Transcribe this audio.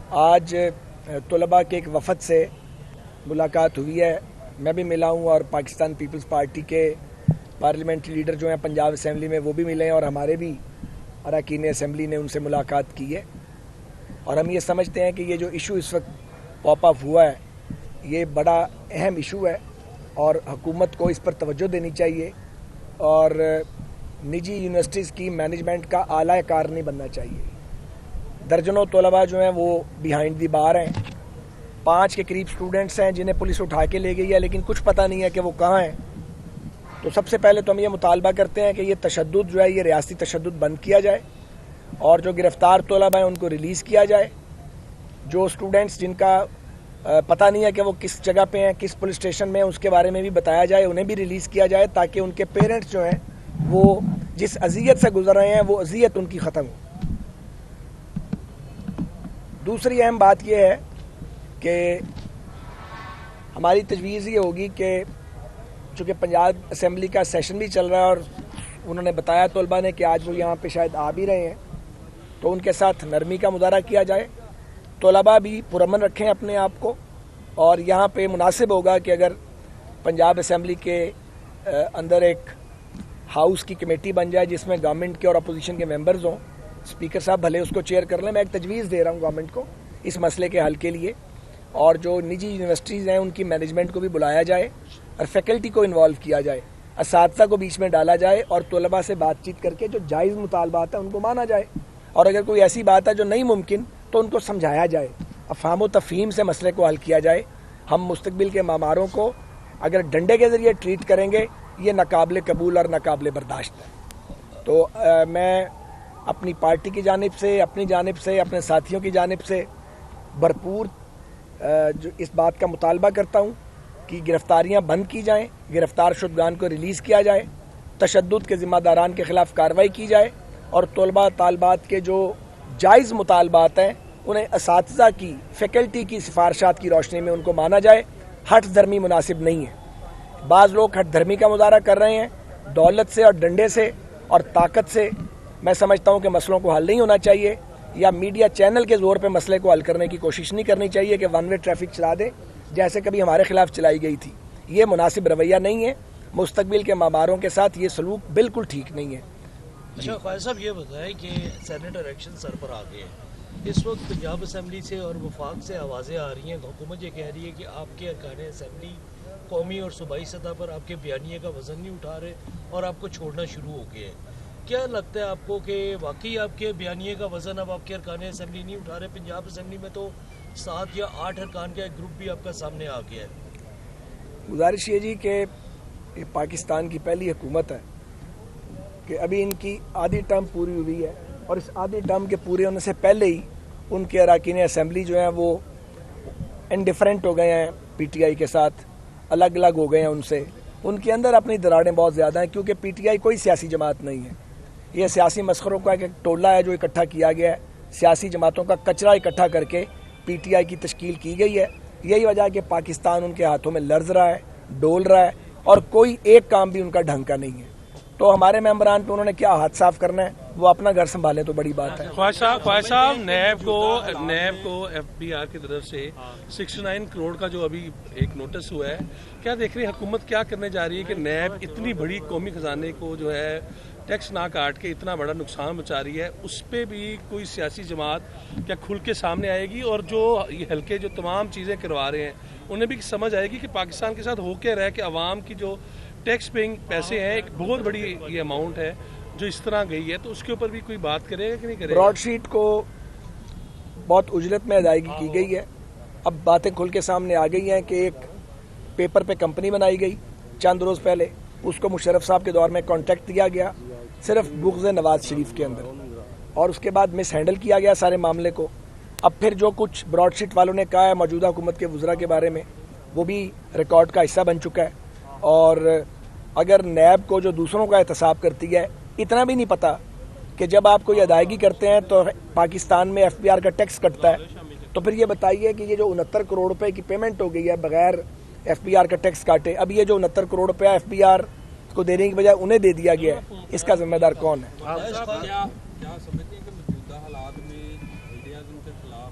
آج طلباء کے ایک وفد سے ملاقات ہوئی ہے. میں بھی ملا ہوں اور پاکستان پیپلز پارٹی کے پارلیمنٹری لیڈر جو ہیں پنجاب اسمبلی میں وہ بھی ملے ہیں اور ہمارے بھی اراکین اسمبلی نے ان سے ملاقات کی ہے. اور ہم یہ سمجھتے ہیں کہ یہ جو ایشو اس وقت پاپ اپ ہوا ہے یہ بڑا اہم ایشو ہے اور حکومت کو اس پر توجہ دینی چاہیے اور نجی یونیورسٹیز کی مینجمنٹ کا اعلیٰ کار نہیں بننا چاہیے. درجنوں طلباء جو ہیں وہ بیہائنڈ دی بار ہیں. 5 کے قریب سٹوڈنٹس ہیں جنہیں پولیس اٹھا کے لے گئی ہے لیکن کچھ پتہ نہیں ہے کہ وہ کہاں ہیں. تو سب سے پہلے تو ہم یہ مطالبہ کرتے ہیں کہ یہ تشدد جو ہے یہ ریاستی تشدد بند کیا جائے اور جو گرفتار طلباء ہیں ان کو ریلیز کیا جائے. جو سٹوڈنٹس جن کا پتہ نہیں ہے کہ وہ کس جگہ پہ ہیں کس پولیس اسٹیشن میں ہیں اس کے بارے میں بھی بتایا جائے, انہیں بھی ریلیز کیا جائے تاکہ ان کے پیرنٹس جو ہیں وہ جس اذیت سے گزر رہے ہیں وہ اذیت ان کی ختم ہو. دوسری اہم بات یہ ہے کہ ہماری تجویز یہ ہوگی کہ چونکہ پنجاب اسمبلی کا سیشن بھی چل رہا ہے اور انہوں نے بتایا طلباء نے کہ آج وہ یہاں پہ شاید آ بھی رہے ہیں تو ان کے ساتھ نرمی کا مظاہرہ کیا جائے. طلباء بھی پرامن رکھیں اپنے آپ کو اور یہاں پہ مناسب ہوگا کہ اگر پنجاب اسمبلی کے اندر ایک ہاؤس کی کمیٹی بن جائے جس میں گورنمنٹ کے اور اپوزیشن کے ممبرز ہوں. اسپیکر صاحب بھلے اس کو چیئر کر لیں. میں ایک تجویز دے رہا ہوں گورنمنٹ کو اس مسئلے کے حل کے لیے اور جو نجی یونیورسٹیز ہیں ان کی مینجمنٹ کو بھی بلایا جائے اور فیکلٹی کو انوالو کیا جائے, اساتذہ کو بیچ میں ڈالا جائے اور طلباء سے بات چیت کر کے جو جائز مطالبات ہیں ان کو مانا جائے اور اگر کوئی ایسی بات ہے جو نہیں ممکن تو ان کو سمجھایا جائے, افہام و تفہیم سے مسئلے کو حل کیا جائے. ہم مستقبل کے معماروں کو اگر ڈنڈے کے ذریعے ٹریٹ کریں گے یہ ناقابل قبول اور ناقابل برداشت ہے. تو میں اپنی پارٹی کی جانب سے, اپنی جانب سے, اپنے ساتھیوں کی جانب سے بھرپور جو اس بات کا مطالبہ کرتا ہوں کہ گرفتاریاں بند کی جائیں, گرفتار شدگان کو ریلیز کیا جائے, تشدد کے ذمہ داران کے خلاف کارروائی کی جائے اور طلباء طالبات کے جو جائز مطالبات ہیں انہیں اساتذہ کی فیکلٹی کی سفارشات کی روشنی میں ان کو مانا جائے. ہٹ دھرمی مناسب نہیں ہے. بعض لوگ ہٹ دھرمی کا مظاہرہ کر رہے ہیں دولت سے اور ڈنڈے سے اور طاقت سے. میں سمجھتا ہوں کہ مسئلوں کو حل نہیں ہونا چاہیے یا میڈیا چینل کے زور پہ مسئلے کو حل کرنے کی کوشش نہیں کرنی چاہیے کہ ون وے ٹریفک چلا دے جیسے کبھی ہمارے خلاف چلائی گئی تھی. یہ مناسب رویہ نہیں ہے. مستقبل کے معماروں کے ساتھ یہ سلوک بالکل ٹھیک نہیں ہے. اچھا خواجہ صاحب یہ بتائیں کہ سینیٹ الیکشن سر پر آ گئے ہیں. اس وقت پنجاب اسمبلی سے اور وفاق سے آوازیں آ رہی ہیں, حکومت یہ کہہ رہی ہے کہ آپ کے ارکان اسمبلی قومی اور صوبائی سطح پر آپ کے بیانیے کا وزن نہیں اٹھا رہے اور آپ کو چھوڑنا شروع ہو گئے ہیں. کیا لگتا ہے آپ کو کہ واقعی آپ کے بیانیے کا وزن اب آپ کے ارکان اسمبلی نہیں اٹھا رہے؟ پنجاب اسمبلی میں تو 7 یا 8 ارکان کا ایک گروپ بھی آپ کا سامنے آ گیا ہے. گزارش یہ جی کہ یہ پاکستان کی پہلی حکومت ہے کہ ابھی ان کی آدھی ٹرم پوری ہوئی ہے اور اس آدھی ٹرم کے پورے ہونے سے پہلے ہی ان کے اراکین اسمبلی جو ہیں وہ انڈیفرنٹ ہو گئے ہیں, پی ٹی آئی کے ساتھ الگ الگ ہو گئے ہیں ان سے. ان کے اندر اپنی دراڑیں بہت زیادہ ہیں کیونکہ پی ٹی آئی کوئی سیاسی جماعت نہیں ہے. یہ سیاسی مسخروں کا ایک ٹولہ ہے جو اکٹھا کیا گیا ہے. سیاسی جماعتوں کا کچرا اکٹھا کر کے پی ٹی آئی کی تشکیل کی گئی ہے. یہی وجہ ہے کہ پاکستان ان کے ہاتھوں میں لرز رہا ہے, ڈول رہا ہے اور کوئی ایک کام بھی ان کا ڈھنگ کا نہیں ہے. تو ہمارے ممبران پہ انہوں نے کیا ہاتھ صاف کرنا ہے, وہ اپنا گھر سنبھالیں تو بڑی بات ہے. خواجہ صاحب نیب کو ایف بی آر کی طرف سے 69 کروڑ کا جو ابھی ایک نوٹس ہوا ہے, کیا دیکھ رہی ہے حکومت کیا کرنے جا رہی ہے کہ نیب اتنی بڑی قومی خزانے کو جو ہے ٹیکس نہ کاٹ کے اتنا بڑا نقصان مچا رہی ہے, اس پہ بھی کوئی سیاسی جماعت کیا کھل کے سامنے آئے گی اور جو یہ ہلکے جو تمام چیزیں کروا رہے ہیں انہیں بھی سمجھ آئے گی کہ پاکستان کے ساتھ ہو کے رہ کے عوام کی جو ٹیکس پیئنگ پیسے ہیں ایک بہت بڑی یہ اماؤنٹ ہے جو اس طرح گئی ہے, تو اس کے اوپر بھی کوئی بات کرے گا کہ نہیں کرے گا؟ براڈ شیٹ کو بہت اجرت میں ادائیگی کی گئی ہے. اب باتیں کھل کے سامنے آ گئی ہیں کہ ایک پیپر پہ کمپنی بنائی گئی چند روز پہلے, اس کو مشرف صاحب کے دور میں کانٹیکٹ دیا گیا صرف بغض نواز شریف کے اندر اور اس کے بعد مس ہینڈل کیا گیا سارے معاملے کو. اب پھر جو کچھ براڈ شیٹ والوں نے کہا ہے موجودہ حکومت کے وزراء کے بارے میں وہ بھی ریکارڈ کا حصہ بن چکا ہے. اور اگر نیب کو جو دوسروں کا احتساب کرتی ہے, اتنا بھی نہیں پتا کہ جب آپ کوئی ادائیگی کرتے ہیں تو پاکستان میں ایف بی آر کا ٹیکس کٹتا ہے, تو پھر یہ بتائیے کہ یہ جو 69 کروڑ روپے کی پیمنٹ ہو گئی ہے بغیر ایف بی آر کا ٹیکس کاٹے, اب یہ جو 69 کروڑ روپیہ ایف بی آر کو دینے کی بجائے انہیں دے دیا گیا ہے, اس کا ذمہ دار کون ہے؟ کیا سمجھتے ہیں کہ موجودہ حالات میں میڈیا کے خلاف